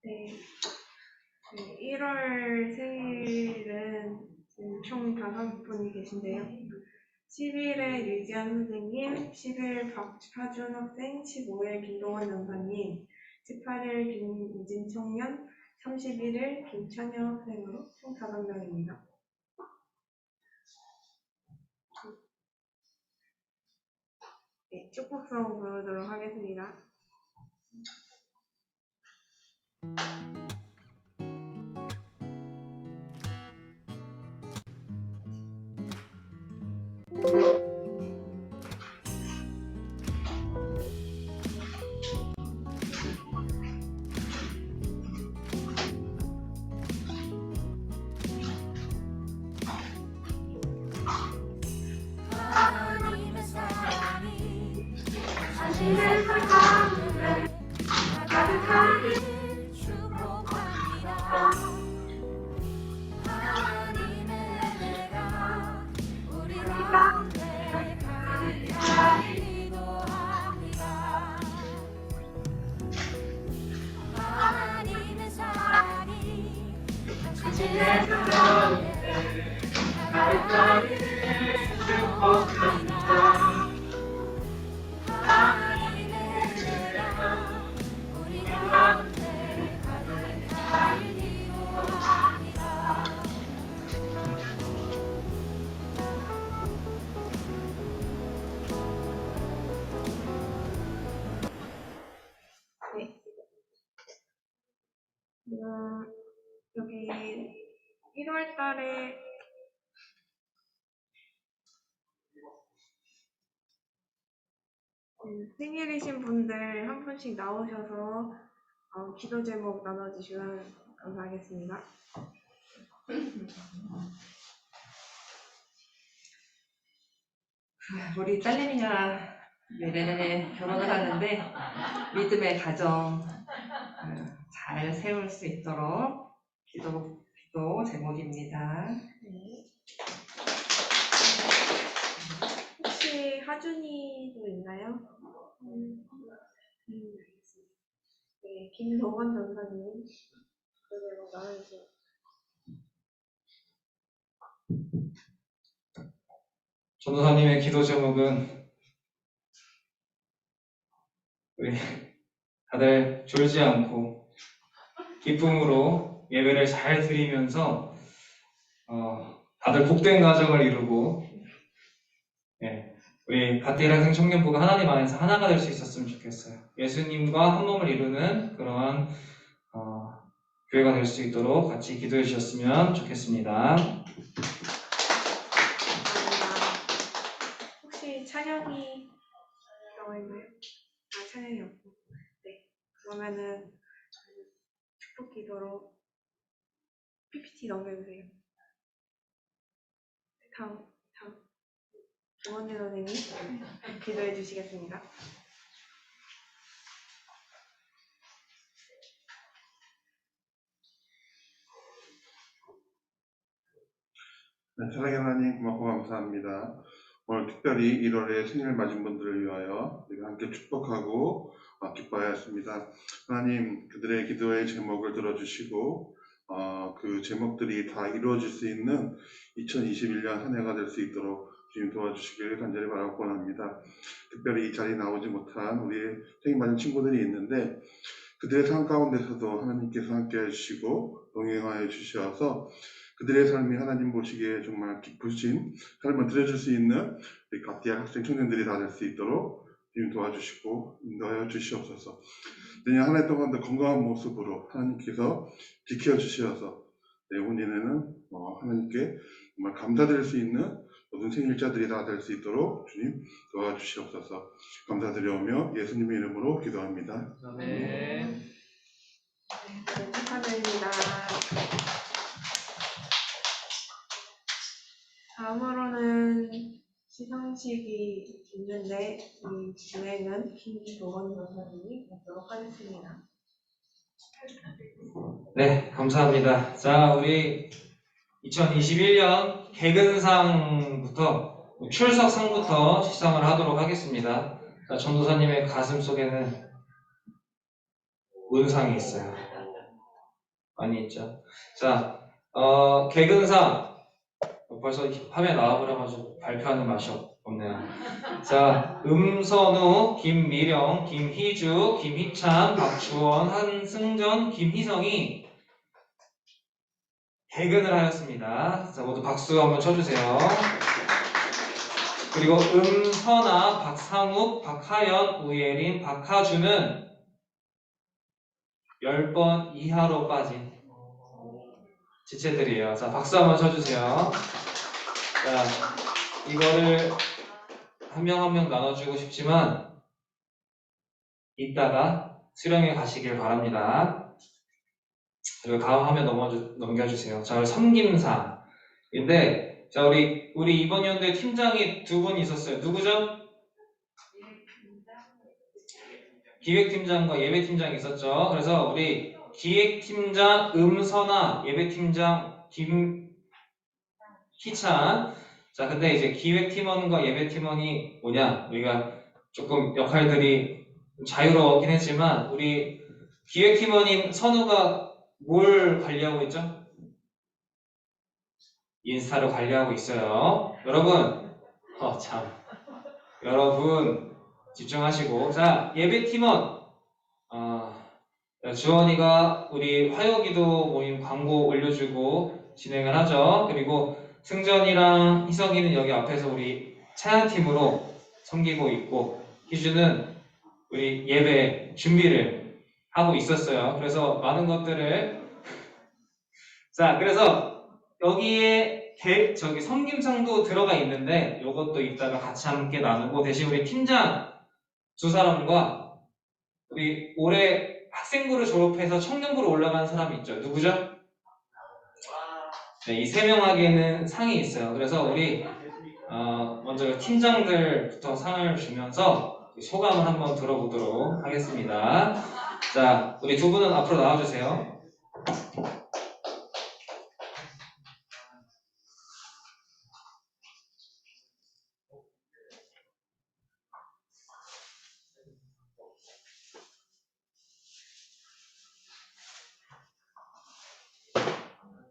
네, 1월 생일은 지금 총 5분이 계신데요. 10일에 류지한 선생님, 10일 박하준 학생, 15일 김동원 연사님, 18일 김우진 청년, 31일 김찬영 학생으로 총 5명입니다. 네, 축복성 부르도록 하겠습니다. 하나님의 사랑이 자신의 사랑을 가득하게 축복합니다. 하나님의 은혜가 우리 가운데 가득하게 기도합니다. 하나님의 사랑이 자신의 사랑을 가득하게 축복합니다. 하나님의 은혜가 우리 가운데 가득하게 기도합니다. 네. 여기 1월 달에 생일이신 분들 한 분씩 나오셔서 기도 제목 나눠주시면 감사하겠습니다. 우리 딸내미가 내년에 결혼을 하는데 믿음의 가정 잘 세울 수 있도록 기도 제목입니다. 네. 혹시 하준이도 있나요? 알겠습니다. 네, 김동원 전사님, 그대로 나와주세요. 전도사님의 기도 제목은 우리 다들 졸지 않고 기쁨으로 예배를 잘 드리면서 다들 복된 가정을 이루고 우리 갓디엘 학생 청년부가 하나님 안에서 하나가 될 수 있었으면 좋겠어요. 예수님과 한 몸을 이루는 그러한 교회가 될 수 있도록 같이 기도해 주셨으면 좋겠습니다. 감사합니다. 혹시 찬양이 나와 있나요? 아, 찬양이 없고. 네. 그러면은 축복 기도로 PPT 넘겨주세요. 다음. 조원재 선생님 기도해 주시겠습니다. 네, 사랑의 하나님 고맙고 감사합니다. 오늘 특별히 1월에 생일 맞은 분들을 위하여 우리가 함께 축복하고 기뻐해야 했습니다. 하나님 그들의 기도의 제목을 들어주시고 그 제목들이 다 이루어질 수 있는 2021년 한 해가 될 수 있도록 주님 도와주시길 간절히 바라고 원합니다. 특별히 이 자리에 나오지 못한 우리 생일 맞은 친구들이 있는데 그들의 삶 가운데서도 하나님께서 함께 해주시고 동행하여 주셔서 그들의 삶이 하나님 보시기에 정말 기쁘신 삶을 드려줄 수 있는 우리 갓디엘 학생 청년들이 다 될 수 있도록 주님 도와주시고 인도하여 주시옵소서. 내년 한 해 동안도 건강한 모습으로 하나님께서 지켜주셔서 내후년에는 하나님께 정말 감사드릴 수 있는 모든 생일자들이 다 될 수 있도록 주님 도와주시옵소서. 감사드려오며 예수님의 이름으로 기도합니다. 네. 축하드립니다. 다음으로는 시상식이 있는데 이 진행은 김도원 전사님이 맡도록 하겠습니다. 네, 감사합니다. 자, 우리 2021년 개근상부터 출석상부터 시상을 하도록 하겠습니다. 자, 전도사님의 가슴 속에는 은상이 있어요. 많이 있죠. 자, 개근상 벌써 화면 나와버려가지고 발표하는 맛이 없네요. 자, 음선우, 김미령, 김희주, 김희찬, 박주원, 한승전, 김희성이 개근을 하였습니다. 자, 모두 박수 한번 쳐주세요. 그리고 음선아, 박상욱, 박하연, 우예린, 박하주는 10번 이하로 빠진 지체들이에요. 자, 박수 한번 쳐주세요. 자, 이거를 한 명 한 명 나눠주고 싶지만 이따가 수령에 가시길 바랍니다. 그리고 다음 화면 넘겨주세요. 자, 섬김사인데, 자, 우리 이번 연도에 팀장이 두 분 있었어요. 누구죠? 기획팀장과 예배팀장이 있었죠. 그래서 우리 기획팀장 음선아, 예배팀장 김희찬. 자, 근데 이제 기획팀원과 예배팀원이 뭐냐? 우리가 조금 역할들이 자유로웠긴 했지만, 우리 기획팀원인 선우가 뭘 관리하고 있죠? 인스타를 관리하고 있어요. 여러분, 여러분 집중하시고. 자, 예배팀원 주원이가 우리 화요기도 모임 광고 올려주고 진행을 하죠. 그리고 승전이랑 희성이는 여기 앞에서 우리 찬양팀으로 섬기고 있고, 희주는 우리 예배 준비를 하고 있었어요. 그래서 많은 것들을 자, 그래서 여기에 섬김상도 들어가 있는데 이것도 이따가 같이 함께 나누고, 대신 우리 팀장 두 사람과 우리 올해 학생부를 졸업해서 청년부로 올라간 사람이 있죠. 누구죠? 네, 이 세 명에게는 상이 있어요. 그래서 우리 먼저 팀장들부터 상을 주면서 소감을 한번 들어보도록 하겠습니다. 자, 우리 두 분은 앞으로 나와주세요.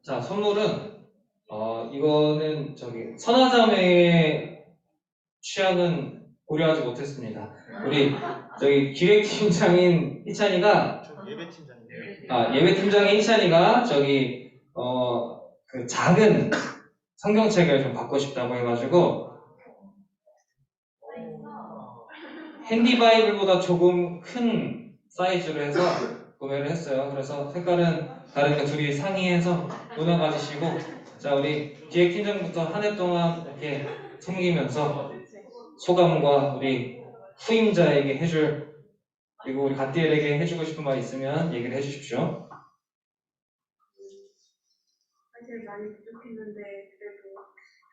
자, 선물은 이거는 저기 선화자매의 취향은 고려하지 못했습니다. 우리 저기 기획팀장인 희찬이가 전 예배팀장이에요. 예배팀장인 희찬이가 저기 그 작은 성경책을 좀 받고 싶다고 해가지고 핸디 바이블보다 조금 큰 사이즈로 해서 구매를 했어요. 그래서 색깔은 다르니까 둘이 상의해서 문화 가지시고, 자, 우리 기획팀장부터 한 해 동안 이렇게 섬기면서 소감과 우리 후임자에게 해줄, 그리고 우리 갓디엘에게 해주고 싶은 말 있으면 얘기를 해주십시오. 사실 많이 부족했는데 그래도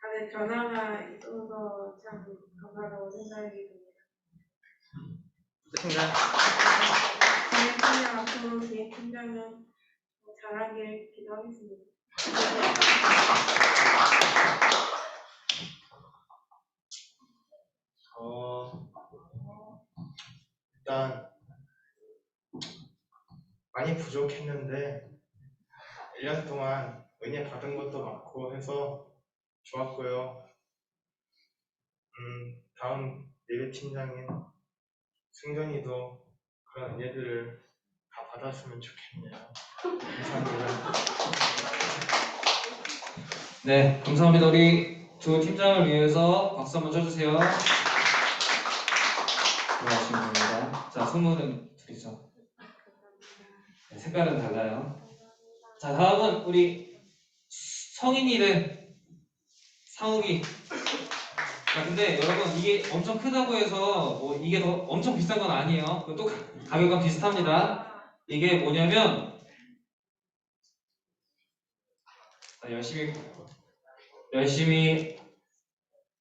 다들 변화가 있어서 참 감사하다고 생각이 듭니다. 기획팀장 앞으로 기획팀장은 잘하길 기도하겠습니다. 일단 많이 부족했는데 1년 동안 은혜 받은 것도 많고 해서 좋았고요. 다음 예배팀장인 승전이도 그런 은혜들을 다 받았으면 좋겠네요. 감사합니다. 네, 감사합니다. 우리 두 팀장을 위해서 박수 한번 쳐주세요. 고맙습니다. 겁니다. 자, 선물은 둘이죠. 네, 색깔은 달라요. 자, 다음은 우리 성인이 된 상욱이. 자, 근데 여러분 이게 엄청 크다고 해서 뭐 이게 더 엄청 비싼 건 아니에요. 또 가격은 비슷합니다. 이게 뭐냐면 자, 열심히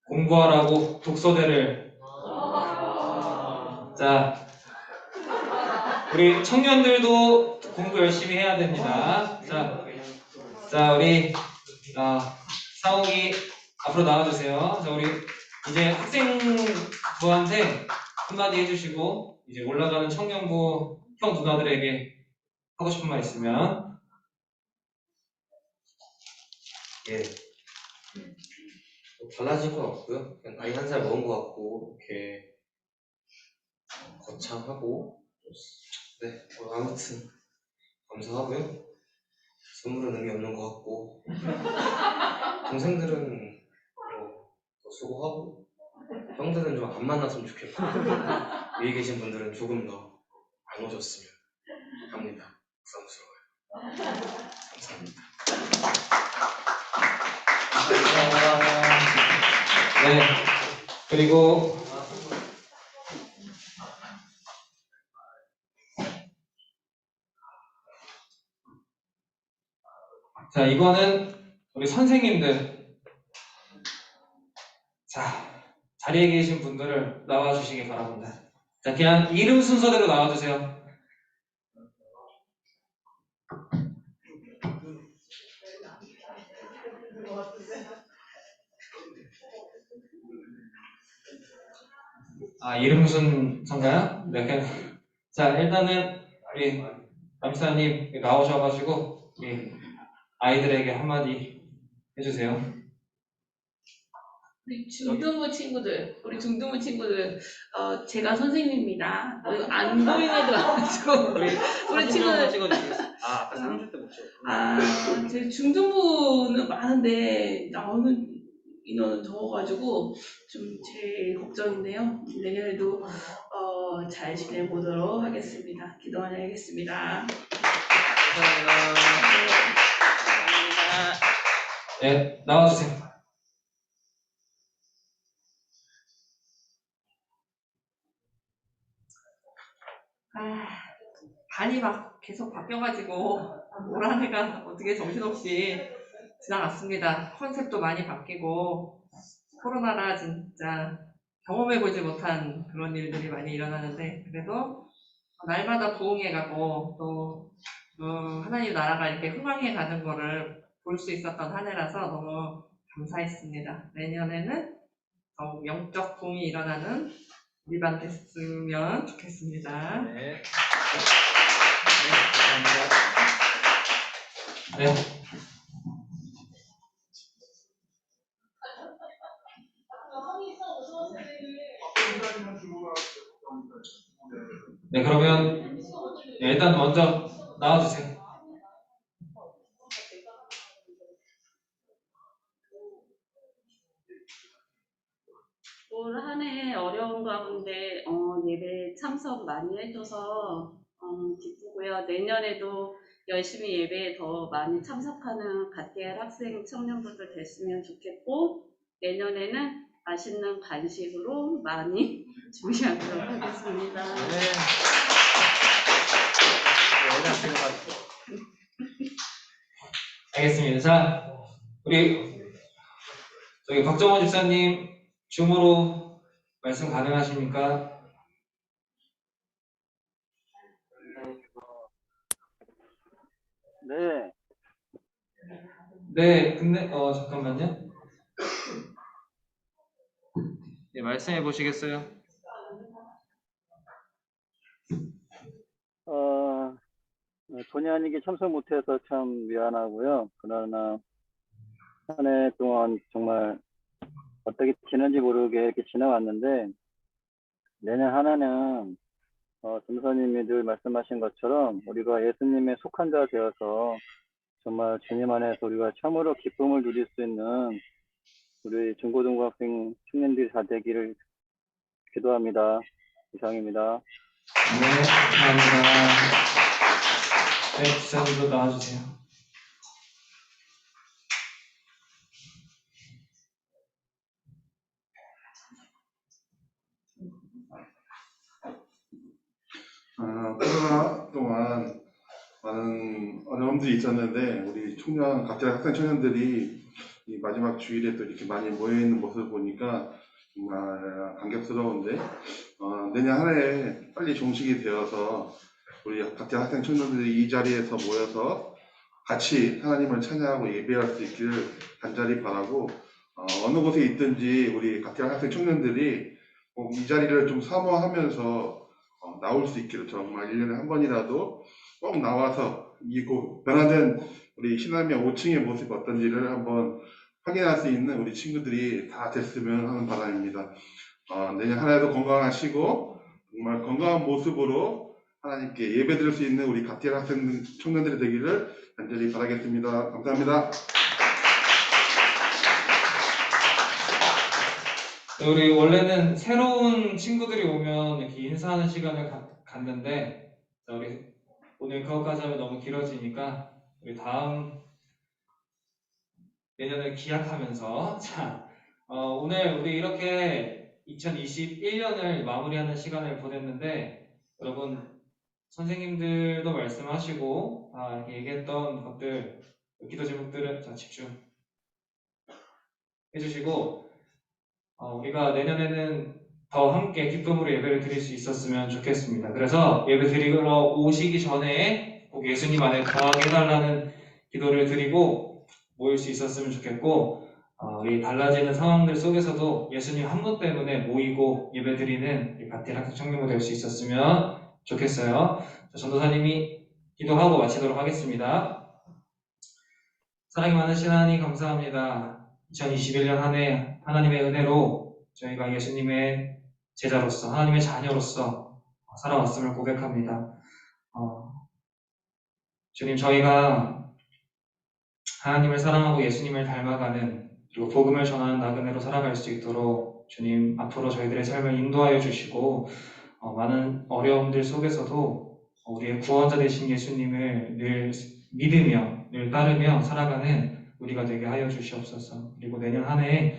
공부하라고 독서대를. 자, 우리 청년들도 공부 열심히 해야 됩니다. 자, 우리 상욱이 앞으로 나와주세요. 자, 우리 이제 학생부한테 한마디 해주시고 이제 올라가는 청년부 형 누나들에게 하고 싶은 말 있으면. 예. 달라진 건 없고요. 그냥 나이 한 살 먹은 것 같고 이렇게 거창하고 네. 아무튼 감사하고요. 선물은 의미 없는 것 같고 동생들은 더 수고하고 형들은 좀 안 만났으면 좋겠고 위에 계신 분들은 조금 더 안 오셨으면 합니다. 부담스러워요. 감사합니다. 네. 그리고 자, 이거는 우리 선생님들. 자, 자리에 계신 분들을 나와주시기 바랍니다. 자, 그냥 이름 순서대로 나와주세요. 이름 순서인가요? 네, 그냥. 자, 일단은 우리 남사님 나오셔가지고 우리 아이들에게 한마디 해주세요. 우리 중등부 친구들, 제가 선생님입니다. 안 보이는 애들 와가지고 우리 친구들 찍어주시겠어요? 아까 3주 때 못 찍었구나. 제 중등부는 많은데 나오는 인원은 적어가지고 좀 제일 걱정인데요. 내년에도 잘 지내보도록 하겠습니다. 기도만 해야겠습니다. 감사합니다. 네, 나와주세요. 반이 막 계속 바뀌어가지고 올 한 해가 어떻게 정신없이 지나갔습니다. 컨셉도 많이 바뀌고 코로나라 진짜 경험해보지 못한 그런 일들이 많이 일어나는데 그래도 날마다 부흥해가고 또 하나님 나라가 이렇게 흥왕해 가는 거를 볼 수 있었던 한 해라서 너무 감사했습니다. 내년에는 더욱 영적 부흥이 일어나는 우리반 됐으면 좋겠습니다. 네. 감사합니다. 네. 네, 그러면 일단 먼저 나와주세요. 올 한 해 어려운 가운데 예배 참석 많이 해줘서 기쁘고요. 내년에도 열심히 예배에 더 많이 참석하는 갓대할 학생 청년분들 됐으면 좋겠고, 내년에는 맛있는 간식으로 많이 준비하도록 하겠습니다. 알겠습니다. 자, 우리 저기 박정원 집사님 줌으로 말씀 가능하십니까? 네. 네, 근데 잠깐만요. 네, 말씀해 보시겠어요? 본의 아니게 참석 못해서 참 미안하고요. 그러나 한 해 동안 정말 어떻게 지는지 모르게 이렇게 지나왔는데, 내년 한 해는 전도사님이 늘 말씀하신 것처럼 우리가 예수님의 속한 자 되어서 정말 주님 안에서 우리가 참으로 기쁨을 누릴 수 있는 우리 중고등학생 청년들이 다 되기를 기도합니다. 이상입니다. 네, 감사합니다. 네, 집사님도 나와주세요. 코로나 동안 많은 어려움들이 있었는데 우리 각자 학생 청년들이 이 마지막 주일에 또 이렇게 많이 모여있는 모습을 보니까 정말 감격스러운데, 내년 한 해에 빨리 종식이 되어서 우리 각자 학생 청년들이 이 자리에서 모여서 같이 하나님을 찬양하고 예배할 수 있기를 간절히 바라고, 어느 곳에 있든지 우리 각자 학생 청년들이 꼭 이 자리를 좀 사모하면서 나올 수 있기를, 정말 1년에 한 번이라도 꼭 나와서 이 변화된 우리 신남의 5층의 모습이 어떤지를 한번 확인할 수 있는 우리 친구들이 다 됐으면 하는 바람입니다. 내년 한 해도 건강하시고 정말 건강한 모습으로 하나님께 예배드릴 수 있는 우리 갓디엘 학생 청년들이 되기를 간절히 바라겠습니다. 감사합니다. 우리 원래는 새로운 친구들이 오면 이렇게 인사하는 시간을 갖는데, 우리 오늘 그것까지 하면 너무 길어지니까 우리 다음 내년을 기약하면서, 자, 오늘 우리 이렇게 2021년을 마무리하는 시간을 보냈는데, 여러분 선생님들도 말씀하시고 이렇게 얘기했던 것들, 기도 제목들을 자 집중 해주시고, 우리가 내년에는 더 함께 기쁨으로 예배를 드릴 수 있었으면 좋겠습니다. 그래서 예배 드리러 오시기 전에 꼭 예수님 안에 거하게 해달라는 기도를 드리고 모일 수 있었으면 좋겠고, 이 달라지는 상황들 속에서도 예수님 한 분 때문에 모이고 예배 드리는 이 갓디엘 학생 청년부 될 수 있었으면 좋겠어요. 전도사님이 기도하고 마치도록 하겠습니다. 사랑이 많으신 하나님 감사합니다. 2021년 한 해 하나님의 은혜로 저희가 예수님의 제자로서, 하나님의 자녀로서 살아왔음을 고백합니다. 주님, 저희가 하나님을 사랑하고 예수님을 닮아가는, 그리고 복음을 전하는 나그네로 살아갈 수 있도록 주님 앞으로 저희들의 삶을 인도하여 주시고, 많은 어려움들 속에서도 우리의 구원자 되신 예수님을 늘 믿으며 늘 따르며 살아가는 우리가 되게 하여 주시옵소서. 그리고 내년 한 해에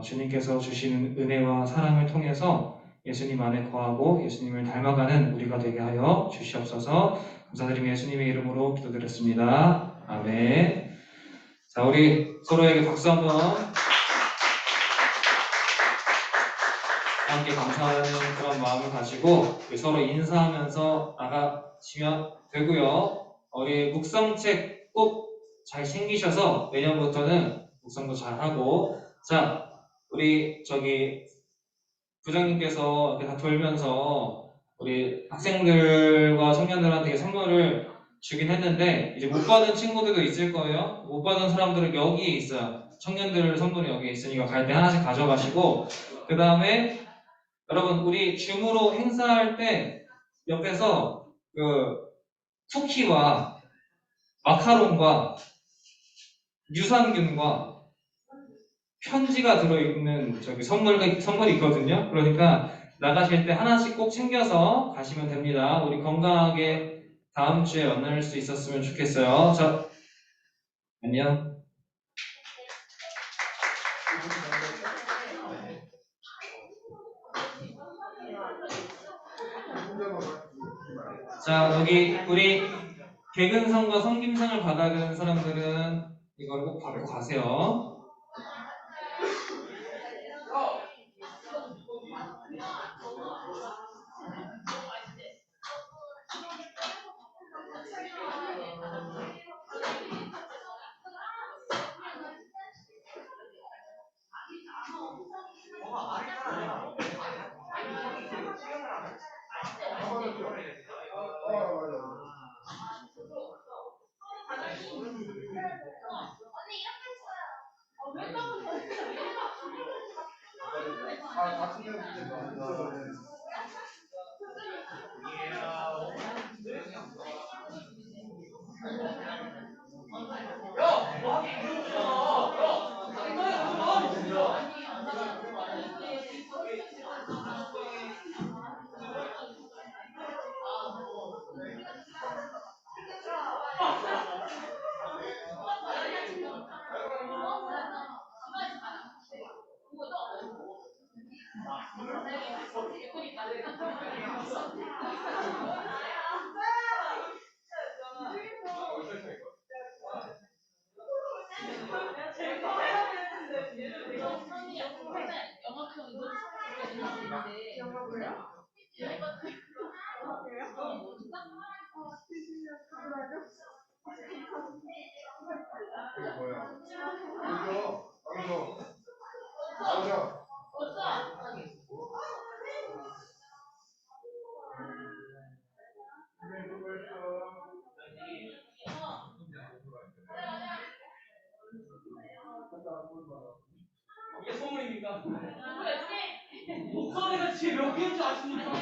주님께서 주시는 은혜와 사랑을 통해서 예수님 안에 거하고 예수님을 닮아가는 우리가 되게 하여 주시옵소서. 감사드리며 예수님의 이름으로 기도드렸습니다. 아멘. 자, 우리 서로에게 박수 한번. 함께 감사하는 그런 마음을 가지고 우리 서로 인사하면서 나가시면 되고요. 우리 묵상책 꼭 잘 챙기셔서 내년부터는 묵상도 잘 하고. 자, 우리 저기 부장님께서 이렇게 다 돌면서 우리 학생들과 청년들한테 선물을 주긴 했는데 이제 못 받은 친구들도 있을 거예요. 못 받은 사람들은 여기에 있어요. 청년들 선물이 여기에 있으니까 갈 때 하나씩 가져가시고, 그 다음에 여러분 우리 줌으로 행사할 때 옆에서 그 쿠키와 마카롱과 유산균과 편지가 들어있는 저기 선물이 있거든요. 그러니까 나가실 때 하나씩 꼭 챙겨서 가시면 됩니다. 우리 건강하게 다음 주에 만날 수 있었으면 좋겠어요. 자, 안녕. 자, 여기 우리 개근상과 성김상을 받아가는 사람들은 이걸 꼭 받고 가세요. 이게 선물입니까? 목소리가 지금 몇 개인 줄 아십니까?